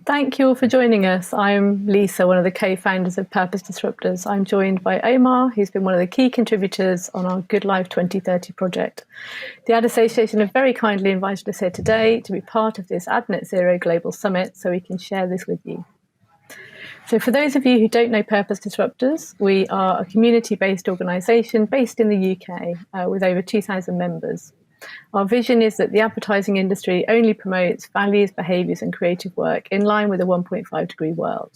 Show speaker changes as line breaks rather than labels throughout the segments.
Thank you all for joining us. I'm Lisa, one of the co-founders of Purpose Disruptors. I'm joined by Omar, who's been one of the key contributors on our Good Life 2030 project. The Ad Association have very kindly invited us here today to be part of this Ad Net Zero Global Summit so we can share this with you. So for those of you who don't know Purpose Disruptors, we are a community-based organisation based in the UK with over 2,000 members. Our vision is that the advertising industry only promotes values, behaviours and creative work in line with a 1.5 degree world.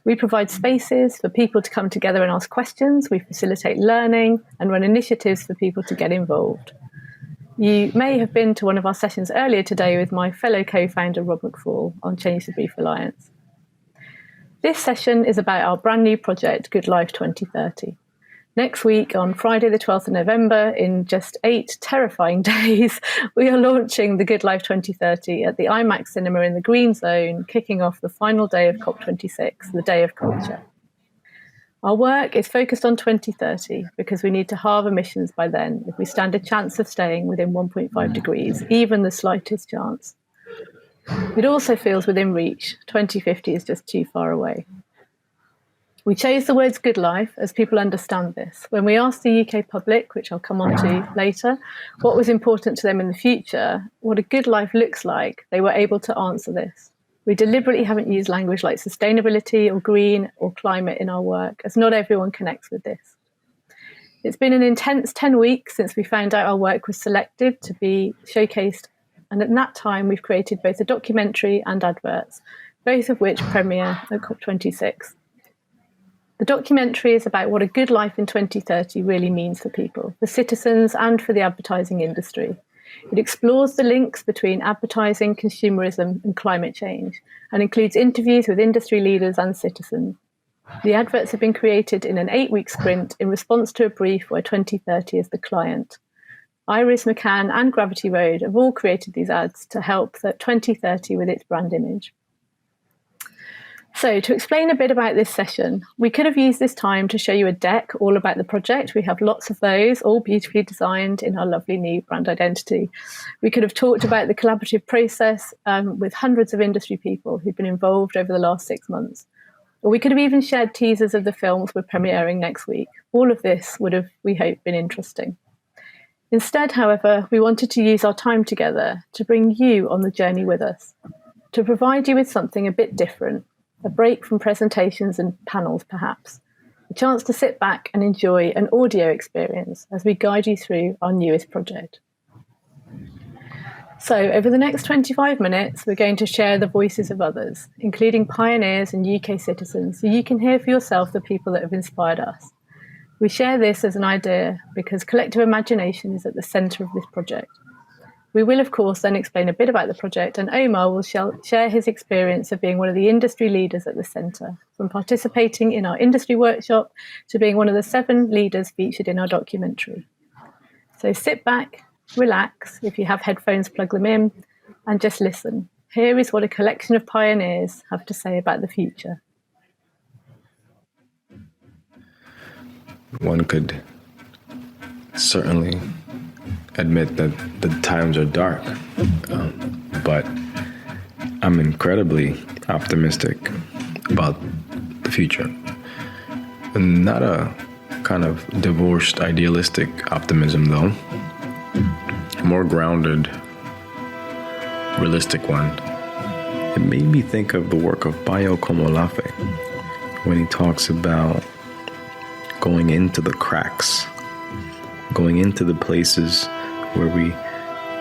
We provide spaces for people to come together and ask questions. We facilitate learning and run initiatives for people to get involved. You may have been to one of our sessions earlier today with my fellow co-founder Rob McFall on Change the Brief Alliance. This session is about our brand new project, Good Life 2030. Next week, on Friday the 12th of November, in just 8 terrifying days, we are launching the Good Life 2030 at the IMAX cinema in the Green Zone, kicking off the final day of COP26, the Day of Culture. Our work is focused on 2030 because we need to halve emissions by then if we stand a chance of staying within 1.5 degrees, even the slightest chance. It also feels within reach. 2050 is just too far away. We chose the words good life as people understand this. When we asked the UK public, which I'll come on to later, what was important to them in the future, what a good life looks like, they were able to answer this. We deliberately haven't used language like sustainability or green or climate in our work, as not everyone connects with this. It's been an intense 10 weeks since we found out our work was selected to be showcased, and at that time we've created both a documentary and adverts, both of which premiere at COP26. The documentary is about what a good life in 2030 really means for people, for citizens and for the advertising industry. It explores the links between advertising, consumerism and climate change and includes interviews with industry leaders and citizens. The adverts have been created in an 8-week sprint in response to a brief where 2030 is the client. Iris McCann and Gravity Road have all created these ads to help 2030 with its brand image. So to explain a bit about this session, we could have used this time to show you a deck all about the project. We have lots of those, all beautifully designed in our lovely new brand identity. We could have talked about the collaborative process with hundreds of industry people who've been involved over the last 6 months. Or we could have even shared teasers of the films we're premiering next week. All of this would have, we hope, been interesting. Instead, however, we wanted to use our time together to bring you on the journey with us, to provide you with something a bit different, a break from presentations and panels perhaps, a chance to sit back and enjoy an audio experience as we guide you through our newest project. So over the next 25 minutes, we're going to share the voices of others, including pioneers and UK citizens, so you can hear for yourself the people that have inspired us. We share this as an idea because collective imagination is at the centre of this project. We will, of course, then explain a bit about the project, and Omar will share his experience of being one of the industry leaders at the centre, from participating in our industry workshop to being one of the 7 leaders featured in our documentary. So sit back, relax, if you have headphones, plug them in, and just listen. Here is what a collection of pioneers have to say about the future.
One could certainly admit that the times are dark, but I'm incredibly optimistic about the future. And not a kind of divorced idealistic optimism though, a more grounded, realistic one. It made me think of the work of El-Gammal when he talks about going into the cracks, going into the places where we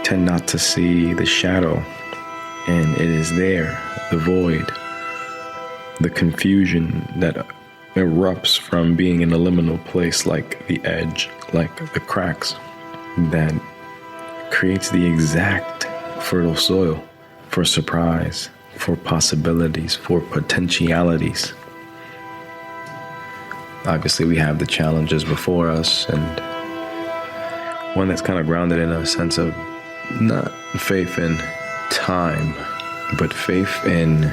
tend not to see the shadow, and it is there, the void, the confusion that erupts from being in a liminal place like the edge, like the cracks, that creates the exact fertile soil for surprise, for possibilities, for potentialities. Obviously, we have the challenges before us, and one that's kind of grounded in a sense of not faith in time, but faith in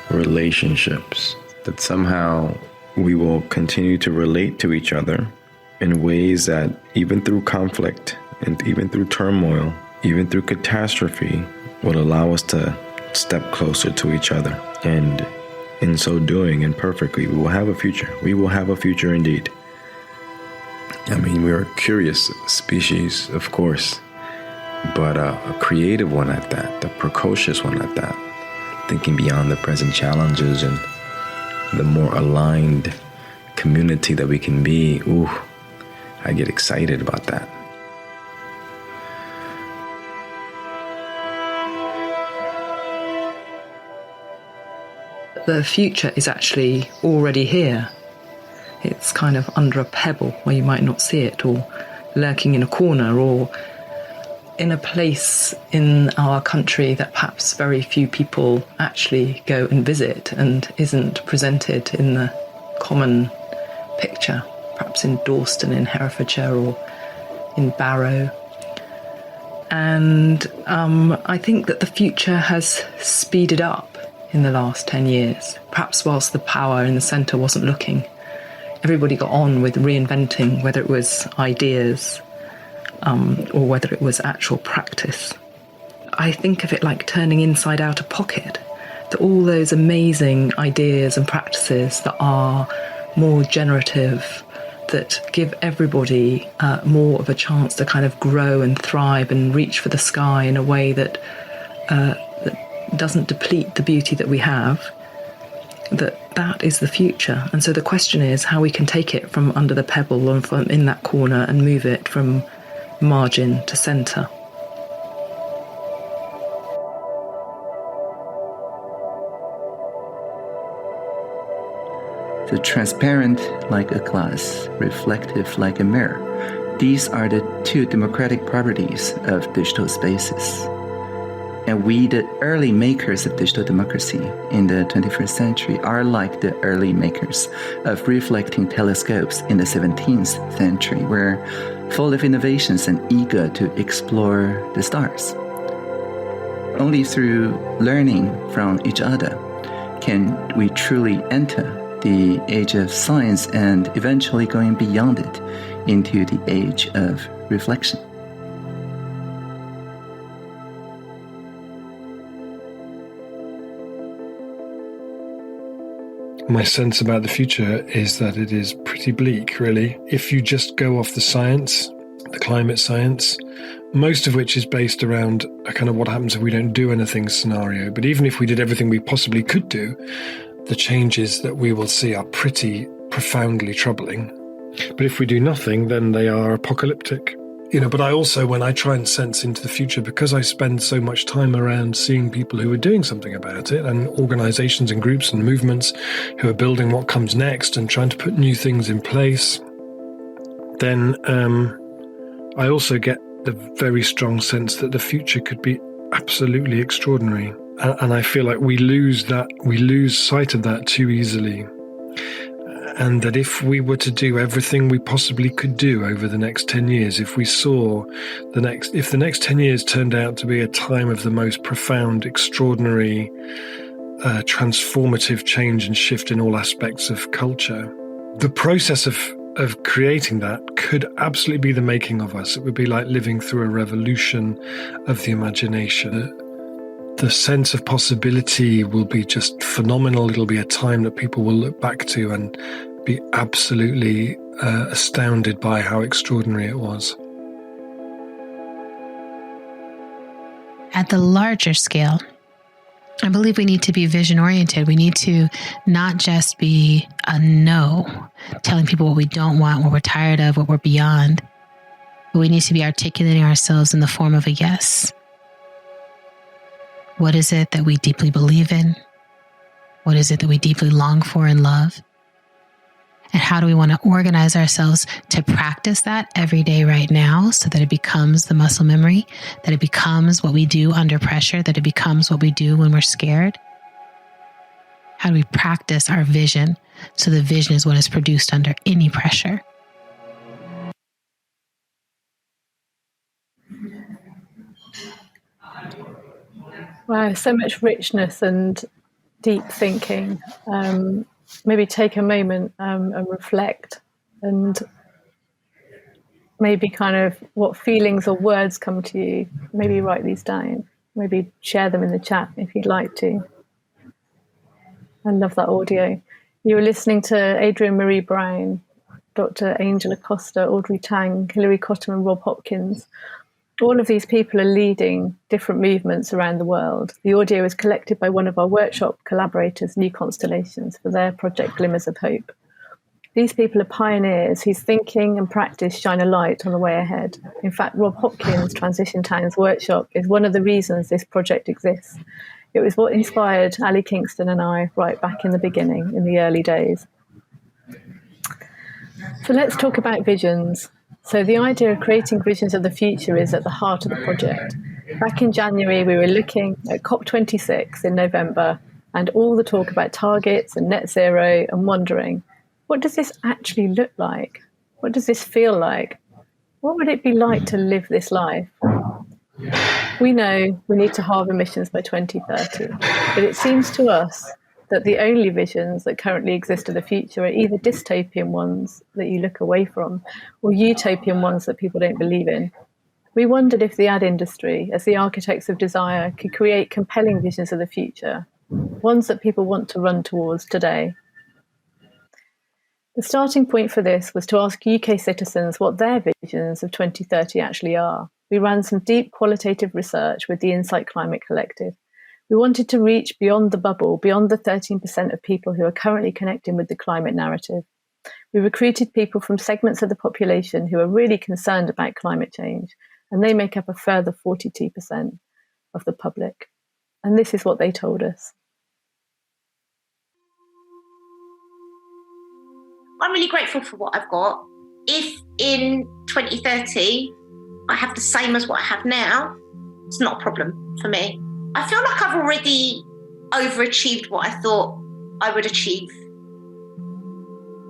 relationships, that somehow we will continue to relate to each other in ways that even through conflict and even through turmoil, even through catastrophe, will allow us to step closer to each other. And in so doing, imperfectly, we will have a future. We will have a future indeed. I mean, we are a curious species, of course, but a creative one at that, a precocious one at that, thinking beyond the present challenges and the more aligned community that we can be. Ooh, I get excited about that.
The future is actually already here. It's kind of under a pebble where you might not see it, or lurking in a corner, or in a place in our country that perhaps very few people actually go and visit and isn't presented in the common picture, perhaps in Dawston in Herefordshire or in Barrow. And I think that the future has speeded up in the last 10 years, perhaps whilst the power in the centre wasn't looking. Everybody got on with reinventing, whether it was ideas or whether it was actual practice. I think of it like turning inside out a pocket, that all those amazing ideas and practices that are more generative, that give everybody more of a chance to kind of grow and thrive and reach for the sky in a way that doesn't deplete the beauty that we have, that is the future. And so the question is how we can take it from under the pebble and from in that corner and move it from margin to centre.
So transparent like a glass, reflective like a mirror. These are the two democratic properties of digital spaces. And we, the early makers of digital democracy in the 21st century, are like the early makers of reflecting telescopes in the 17th century. We're full of innovations and eager to explore the stars. Only through learning from each other can we truly enter the age of science and eventually going beyond it into the age of reflection.
My sense about the future is that it is pretty bleak, really. If you just go off the science, the climate science, most of which is based around a kind of what happens if we don't do anything scenario. But even if we did everything we possibly could do, the changes that we will see are pretty profoundly troubling. But if we do nothing, then they are apocalyptic. But I also, when I try and sense into the future, because I spend so much time around seeing people who are doing something about it, and organizations and groups and movements who are building what comes next and trying to put new things in place, then I also get the very strong sense that the future could be absolutely extraordinary. And I feel like we lose sight of that too easily. And that if we were to do everything we possibly could do over the next 10 years, if the next 10 years turned out to be a time of the most profound, extraordinary, transformative change and shift in all aspects of culture, the process of creating that could absolutely be the making of us. It would be like living through a revolution of the imagination. The sense of possibility will be just phenomenal. It'll be a time that people will look back to and be absolutely astounded by how extraordinary it was.
At the larger scale, I believe we need to be vision-oriented. We need to not just be a no, telling people what we don't want, what we're tired of, what we're beyond, but we need to be articulating ourselves in the form of a yes. What is it that we deeply believe in? What is it that we deeply long for and love? And how do we want to organize ourselves to practice that every day right now so that it becomes the muscle memory, that it becomes what we do under pressure, that it becomes what we do when we're scared? How do we practice our vision so the vision is what is produced under any pressure?
Wow, so much richness and deep thinking. Maybe take a moment and reflect, and maybe kind of what feelings or words come to you. Maybe write these down. maybe share them in the chat if you'd like to. I love that audio. You were listening to Adrienne Marie Brown, Dr. Angel Acosta, Audrey Tang, Hilary Cottam and Rob Hopkins. All of these people are leading different movements around the world. The audio was collected by one of our workshop collaborators, New Constellations, for their project Glimmers of Hope. These people are pioneers whose thinking and practice shine a light on the way ahead. In fact, Rob Hopkins' Transition Towns workshop is one of the reasons this project exists. It was what inspired Ali Kingston and I right back in the beginning, in the early days. So let's talk about visions. So the idea of creating visions of the future is at the heart of the project. Back in January, we were looking at COP26 in November and all the talk about targets and net zero and wondering, what does this actually look like? What does this feel like? What would it be like to live this life? We know we need to halve emissions by 2030, but it seems to us that the only visions that currently exist of the future are either dystopian ones that you look away from or utopian ones that people don't believe in. We wondered if the ad industry, as the architects of desire, could create compelling visions of the future, ones that people want to run towards today. The starting point for this was to ask UK citizens what their visions of 2030 actually are. We ran some deep qualitative research with the Insight Climate Collective. We wanted to reach beyond the bubble, beyond the 13% of people who are currently connecting with the climate narrative. We recruited people from segments of the population who are really concerned about climate change, and they make up a further 42% of the public. And this is what they told us.
I'm really grateful for what I've got. If in 2030 I have the same as what I have now, it's not a problem for me. I feel like I've already overachieved what I thought I would achieve.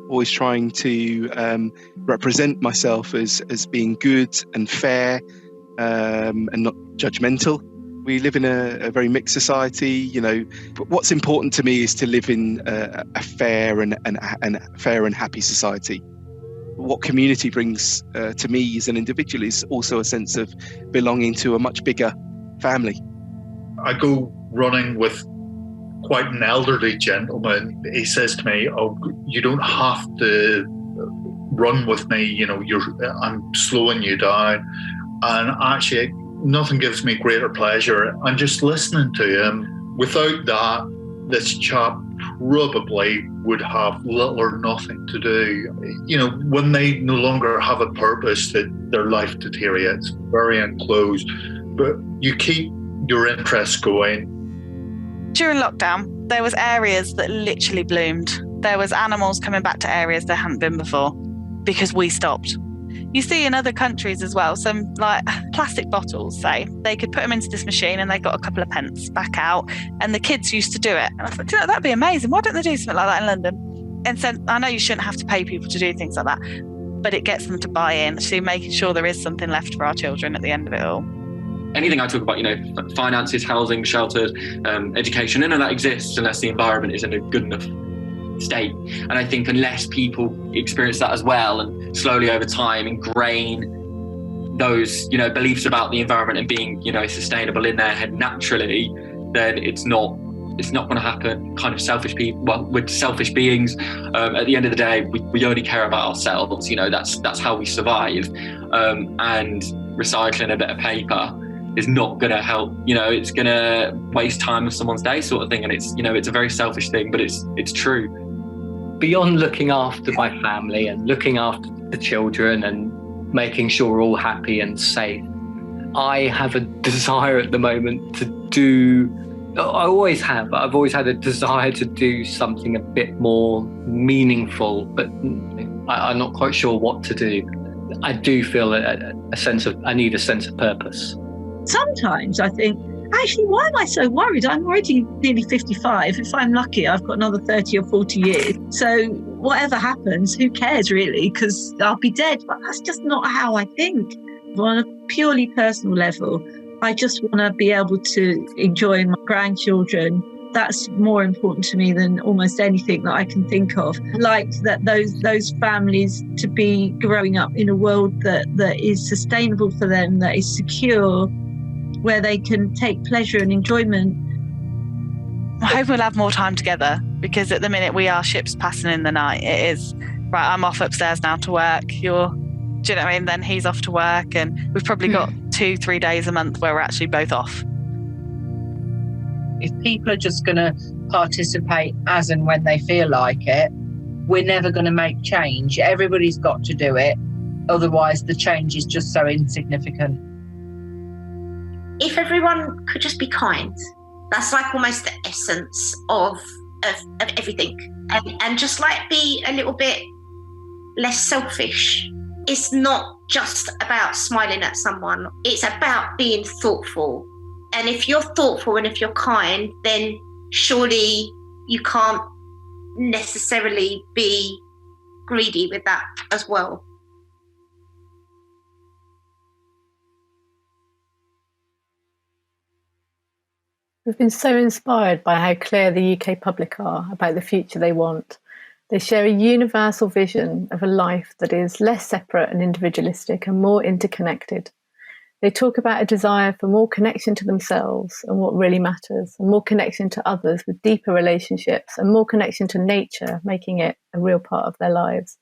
Always trying to represent myself as being good and fair and not judgmental. We live in a very mixed society, you know. But what's important to me is to live in a fair and happy society. What community brings to me as an individual is also a sense of belonging to a much bigger family.
I go running with quite an elderly gentleman. He says to me, "Oh, you don't have to run with me. You know, I'm slowing you down." And actually, nothing gives me greater pleasure. I'm just listening to him. Without that, this chap probably would have little or nothing to do. You know, when they no longer have a purpose, that their life deteriorates, very enclosed. But you keep your interests going.
During lockdown, there was areas that literally bloomed. There was animals coming back to areas there hadn't been before because we stopped. You see in other countries as well, some like plastic bottles, say, they could put them into this machine and they got a couple of pence back out, and the kids used to do it. And I thought, you know, that'd be amazing. Why don't they do something like that in London? And so I know you shouldn't have to pay people to do things like that, but it gets them to buy in, so making sure there is something left for our children at the end of it all.
Anything I talk about, you know, finances, housing, shelter, education, none of that exists unless the environment is in a good enough state. And I think unless people experience that as well and slowly over time ingrain those, you know, beliefs about the environment and being, you know, sustainable in their head naturally, then it's not going to happen. Kind of selfish people, well, we're selfish beings. At the end of the day, we only care about ourselves. You know, that's how we survive. And recycling a bit of paper is not going to help. You know, it's going to waste time of someone's day, sort of thing. And it's, you know, it's a very selfish thing, but it's true.
Beyond looking after my family and looking after the children and making sure we're all happy and safe, I have a desire at the moment to do, I always have, but I've always had a desire to do something a bit more meaningful, but I'm not quite sure what to do. I do feel I need a sense of purpose.
Sometimes I think, actually, why am I so worried? I'm already nearly 55. If I'm lucky, I've got another 30 or 40 years. So whatever happens, who cares really? Because I'll be dead. But that's just not how I think. On a purely personal level, I just want to be able to enjoy my grandchildren. That's more important to me than almost anything that I can think of. Like that those families to be growing up in a world that is sustainable for them, that is secure, where they can take pleasure and enjoyment.
I hope we'll have more time together, because at the minute we are ships passing in the night. It is, right, I'm off upstairs now to work. Do you know what I mean? Then he's off to work, and we've probably got 2-3 days a month where we're actually both off.
If people are just going to participate as and when they feel like it, we're never going to make change. Everybody's got to do it. Otherwise, the change is just so insignificant.
If everyone could just be kind, that's like almost the essence of everything. And just like be a little bit less selfish. It's not just about smiling at someone. It's about being thoughtful. And if you're thoughtful and if you're kind, then surely you can't necessarily be greedy with that as well.
We've been so inspired by how clear the UK public are about the future they want. They share a universal vision of a life that is less separate and individualistic and more interconnected. They talk about a desire for more connection to themselves and what really matters, and more connection to others with deeper relationships, and more connection to nature, making it a real part of their lives.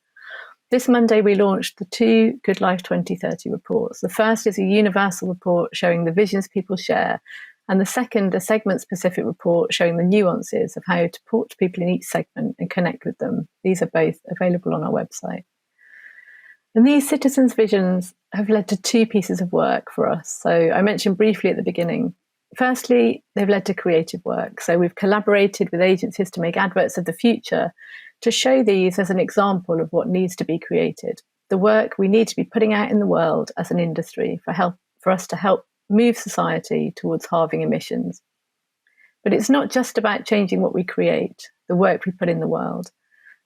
This Monday, we launched the 2 Good Life 2030 reports. The first is a universal report showing the visions people share, and the second, a segment-specific report showing the nuances of how to talk to people in each segment and connect with them. These are both available on our website. And these citizens' visions have led to 2 pieces of work for us. So I mentioned briefly at the beginning. Firstly, they've led to creative work. So we've collaborated with agencies to make adverts of the future to show these as an example of what needs to be created, the work we need to be putting out in the world as an industry for us to help move society towards halving emissions. But it's not just about changing what we create, the work we put in the world,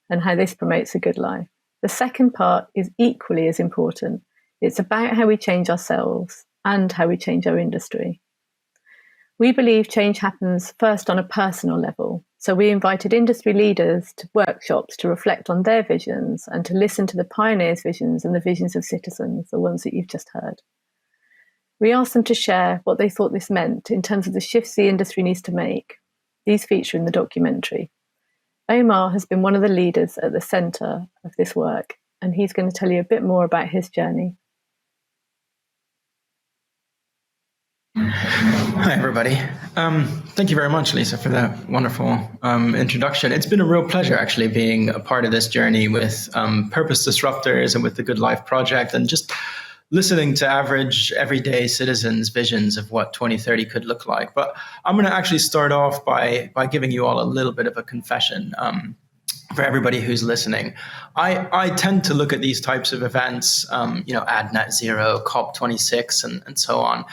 and how this promotes a good life. The second part is equally as important. It's about how we change ourselves and how we change our industry. We believe change happens first on a personal level. So we invited industry leaders to workshops to reflect on their visions and to listen to the pioneers' visions and the visions of citizens, the ones that you've just heard. We asked them to share what they thought this meant in terms of the shifts the industry needs to make. These feature in the documentary. Omar has been one of the leaders at the centre of this work, and he's going to tell you a bit more about his journey.
Hi, everybody. Thank you very much, Lisa, for that wonderful introduction. It's been a real pleasure, actually, being a part of this journey with Purpose Disruptors and with the Good Life Project, and just listening to average, everyday citizens' visions of what 2030 could look like. But I'm going to actually start off by giving you all a little bit of a confession. For everybody who's listening, I tend to look at these types of events, Ad Net Zero, COP26, and so on,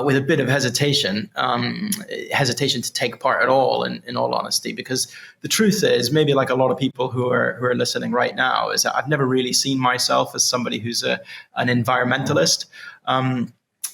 with a bit of hesitation to take part at all, in all honesty, because the truth is, maybe like a lot of people who are listening right now, is that I've never really seen myself as somebody who's an environmentalist.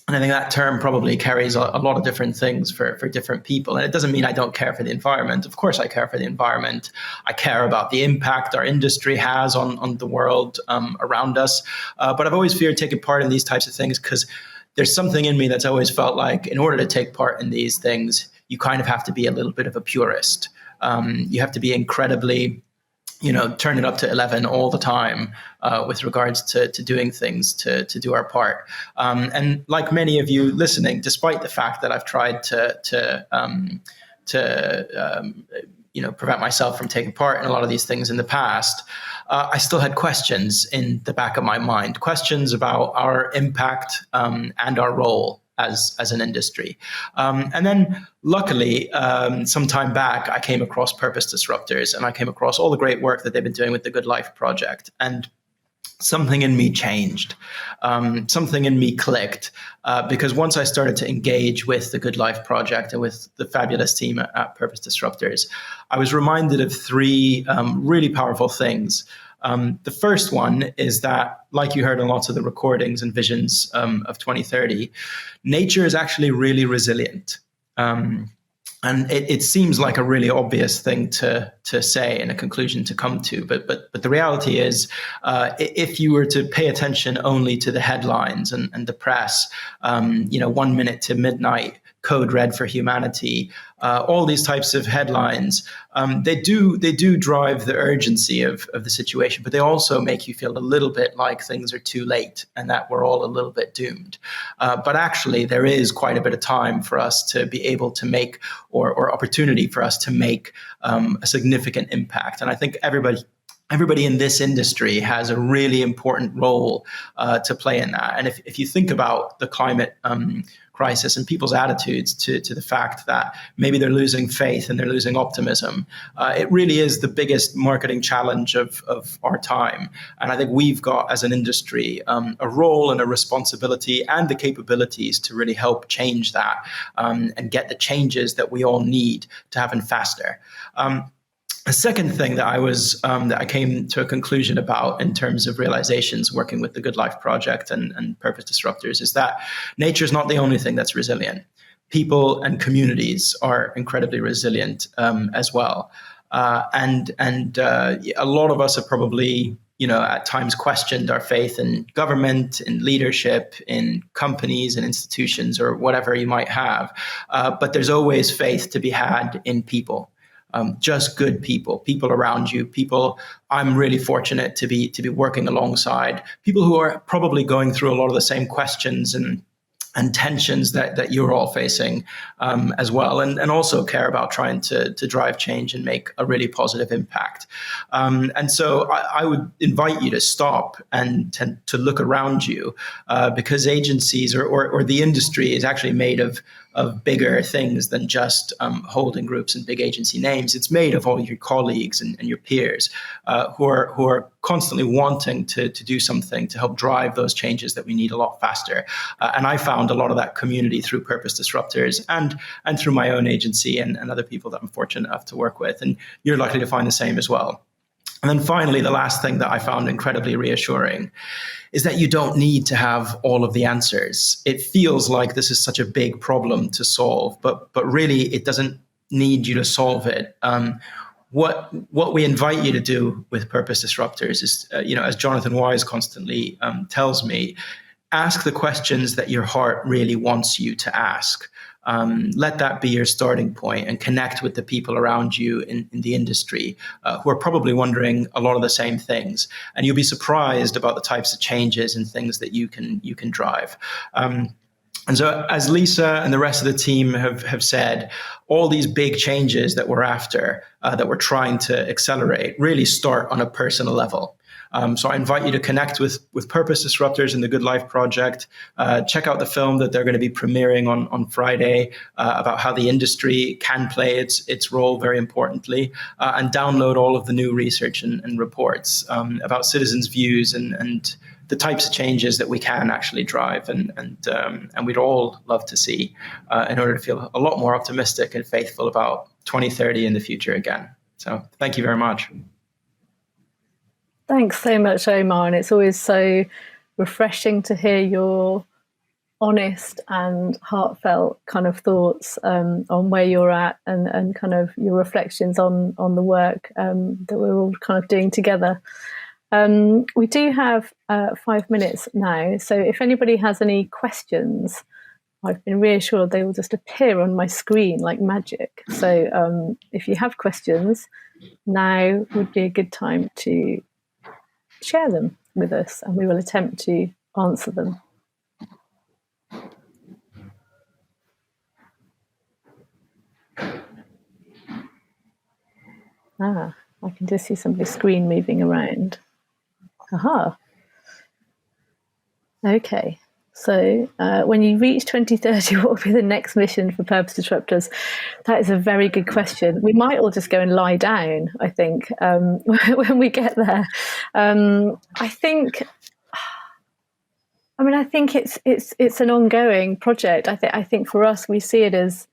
And I think that term probably carries a lot of different things for different people. And it doesn't mean I don't care for the environment. Of course, I care for the environment. I care about the impact our industry has on the world around us. But I've always feared taking part in these types of things because there's something in me that's always felt like in order to take part in these things, you kind of have to be a little bit of a purist. You have to be incredibly turn it up to 11 all the time with regards to doing things to do our part. And like many of you listening, despite the fact that I've tried to prevent myself from taking part in a lot of these things in the past, I still had questions in the back of my mind, questions about our impact and our role as an industry. And then luckily, some time back, I came across Purpose Disruptors, and I came across all the great work that they've been doing with the Good Life Project. And something in me changed. Something in me clicked, because once I started to engage with the Good Life Project and with the fabulous team at Purpose Disruptors, I was reminded of 3 really powerful things. The first one is that, like you heard in lots of the recordings and visions of 2030, nature is actually really resilient. And it seems like a really obvious thing to say and a conclusion to come to, but the reality is, if you were to pay attention only to the headlines and the press, 1 minute to midnight, code red for humanity, all these types of headlines, they do drive the urgency of the situation, but they also make you feel a little bit like things are too late and that we're all a little bit doomed. But actually, there is quite a bit of time for us to be able to make, or opportunity for us to make a significant impact. And I think everybody in this industry has a really important role to play in that. And if you think about the climate crisis and people's attitudes to the fact that maybe they're losing faith and they're losing optimism, it really is the biggest marketing challenge of our time. And I think we've got, as an industry, a role and a responsibility and the capabilities to really help change that and get the changes that we all need to happen faster. A second thing that I came to a conclusion about in terms of realizations working with the Good Life Project and Purpose Disruptors is that nature is not the only thing that's resilient. People and communities are incredibly resilient as well. And a lot of us have probably, at times questioned our faith in government, in leadership, in companies and institutions, or whatever you might have. But there's always faith to be had in people. Just good people around you, people I'm really fortunate to be working alongside, people who are probably going through a lot of the same questions and tensions that you're all facing as well, and also care about trying to drive change and make a really positive impact. And so I would invite you to stop and to look around you, because agencies or the industry is actually made of bigger things than just holding groups and big agency names. It's made of all your colleagues and your peers who are constantly wanting to do something to help drive those changes that we need a lot faster. And I found a lot of that community through Purpose Disruptors and through my own agency and other people that I'm fortunate enough to work with. And you're likely to find the same as well. And then finally, the last thing that I found incredibly reassuring is that you don't need to have all of the answers. It feels like this is such a big problem to solve, but really it doesn't need you to solve it. What we invite you to do with Purpose Disruptors is, as Jonathan Wise constantly tells me, ask the questions that your heart really wants you to ask. Let that be your starting point and connect with the people around you in the industry who are probably wondering a lot of the same things. And you'll be surprised about the types of changes and things that you can drive. And so, as Lisa and the rest of the team have said, all these big changes that we're after, that we're trying to accelerate, really start on a personal level. So I invite you to connect with Purpose Disruptors and the Good Life Project. Check out the film that they're going to be premiering on Friday about how the industry can play its role very importantly, and download all of the new research and reports about citizens' views and the types of changes that we can actually drive and we'd all love to see in order to feel a lot more optimistic and faithful about 2030 in the future again. So thank you very much.
Thanks so much, Omar. And it's always so refreshing to hear your honest and heartfelt kind of thoughts on where you're at and kind of your reflections on the work that we're all kind of doing together. We do have 5 minutes now. So if anybody has any questions, I've been reassured they will just appear on my screen like magic. So if you have questions, now would be a good time to share them with us and we will attempt to answer them. I can just see somebody's screen moving around. Aha. Okay. So when you reach 2030, what will be the next mission for Purpose Disruptors? That is a very good question. We might all just go and lie down, I think, when we get there. I think it's an ongoing project. I think for us, we see it as,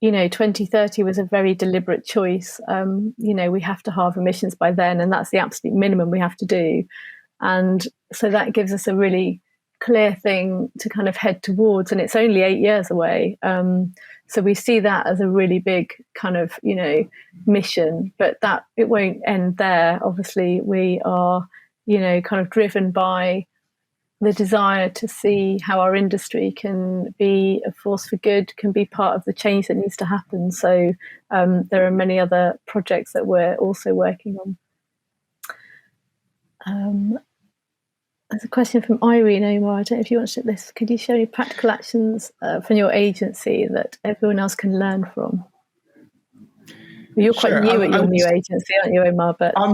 2030 was a very deliberate choice. We have to halve emissions by then, and that's the absolute minimum we have to do. And so that gives us a really clear thing to kind of head towards, and it's only 8 years away. So we see that as a really big kind of, mission, but that it won't end there. Obviously, we are, kind of driven by the desire to see how our industry can be a force for good, can be part of the change that needs to happen. So there are many other projects that we're also working on. There's a question from Irene, Omar. I don't know if you want to share this. Could you show any practical actions from your agency that everyone else can learn from? You're quite new at your new agency, aren't you, Omar?
I'm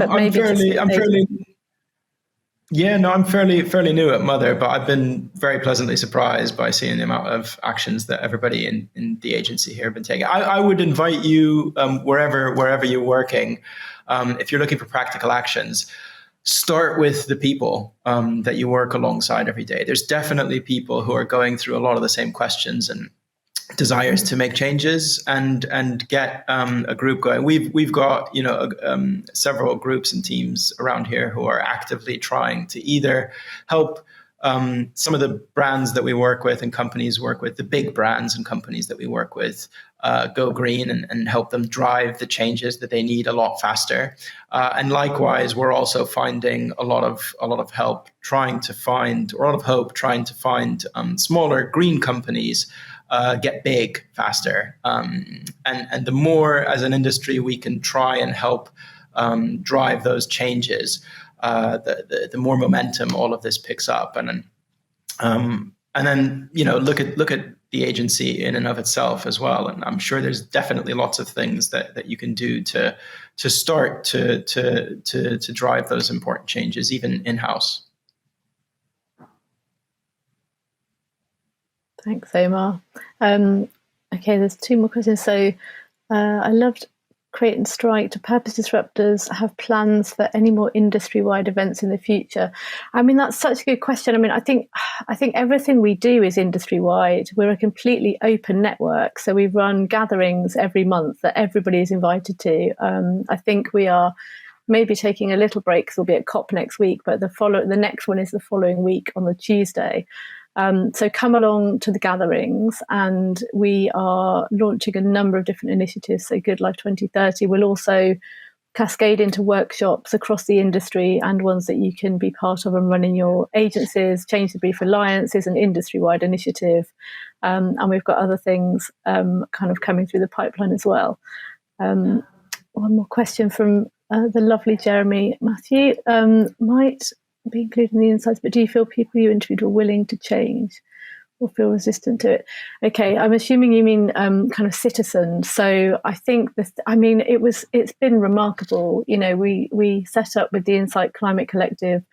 fairly new at Mother, but I've been very pleasantly surprised by seeing the amount of actions that everybody in the agency here have been taking. I would invite you, wherever you're working, if you're looking for practical actions, start with the people that you work alongside every day. There's definitely people who are going through a lot of the same questions and desires to make changes and get a group going. We've got several groups and teams around here who are actively trying to either help some of the brands that we work with and companies work with, the big brands and companies that we work with, go green and help them drive the changes that they need a lot faster. And likewise, we're also finding a lot of hope trying to find smaller green companies get big faster. And the more as an industry we can try and help drive those changes, the more momentum all of this picks up. And then look at the agency in and of itself as well. And I'm sure there's definitely lots of things that you can do to start to drive those important changes, even in-house.
Thanks, Omar. Okay, there's two more questions. So I loved Create and Strike. Do Purpose Disruptors have plans for any more industry-wide events in the future? I mean, that's such a good question. I mean, I think everything we do is industry-wide. We're a completely open network. So we run gatherings every month that everybody is invited to. I think we are maybe taking a little break because we'll be at COP next week, but the next one is the following week on the Tuesday. So come along to the gatherings, and we are launching a number of different initiatives. So Good Life 2030 will also cascade into workshops across the industry and ones that you can be part of and run in your agencies. Change the Brief Alliance is an industry-wide initiative. And we've got other things kind of coming through the pipeline as well. One more question from the lovely Jeremy Matthew. Might be included in the insights, but do you feel people you interviewed were willing to change or feel resistant to it? Okay, I'm assuming you mean kind of citizens. So I think it's been remarkable. We set up with the Insight Climate Collective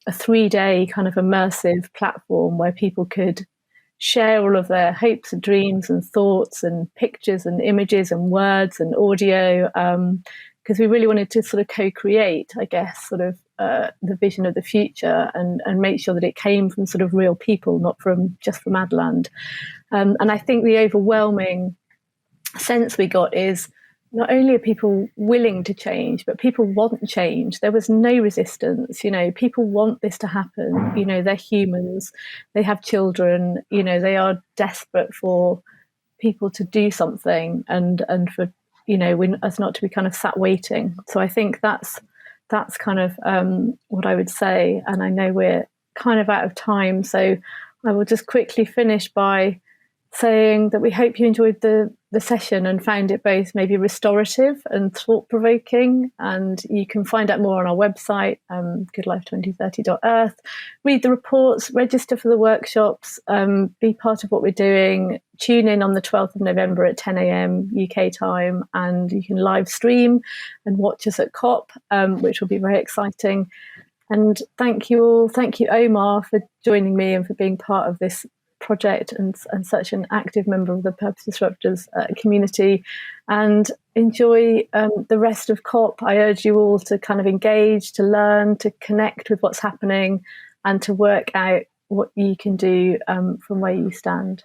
a 3-day kind of immersive platform where people could share all of their hopes and dreams and thoughts and pictures and images and words and audio, because we really wanted to sort of co-create, I guess, sort of the vision of the future and make sure that it came from sort of real people, not just from Adland. And I think the overwhelming sense we got is not only are people willing to change, but people want change. There was no resistance. People want this to happen. They're humans. They have children. They are desperate for people to do something and for us not to be kind of sat waiting. So I think that's kind of what I would say. And I know we're kind of out of time, so I will just quickly finish by saying that we hope you enjoyed the session and found it both maybe restorative and thought-provoking. And you can find out more on our website, goodlife2030.earth. Read the reports, register for the workshops, be part of what we're doing. Tune in on the 12th of November at 10 a.m. UK time, and you can live stream and watch us at COP, which will be very exciting. And thank you all. Thank you, Omar, for joining me and for being part of this project and such an active member of the Purpose Disruptors community. And enjoy the rest of COP. I urge you all to kind of engage, to learn, to connect with what's happening, and to work out what you can do from where you stand.